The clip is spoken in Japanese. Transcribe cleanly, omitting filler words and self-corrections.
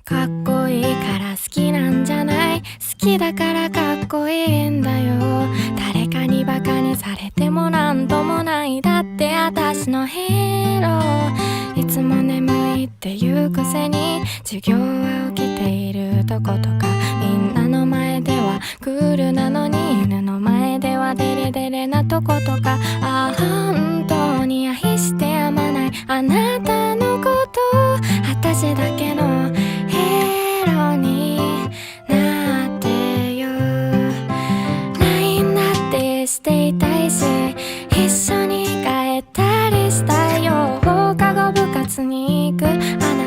かっこいいから好きなんじゃない、好きだからかっこいいんだよ。誰かにバカにされてもなんともない、だって私のヒーロー。いつも眠いっていうくせに授業は起きているとことか、みんなの前ではクールなのに犬の前ではデレデレなとことか、ああ本当に愛してやまないあなたのこと、私だけ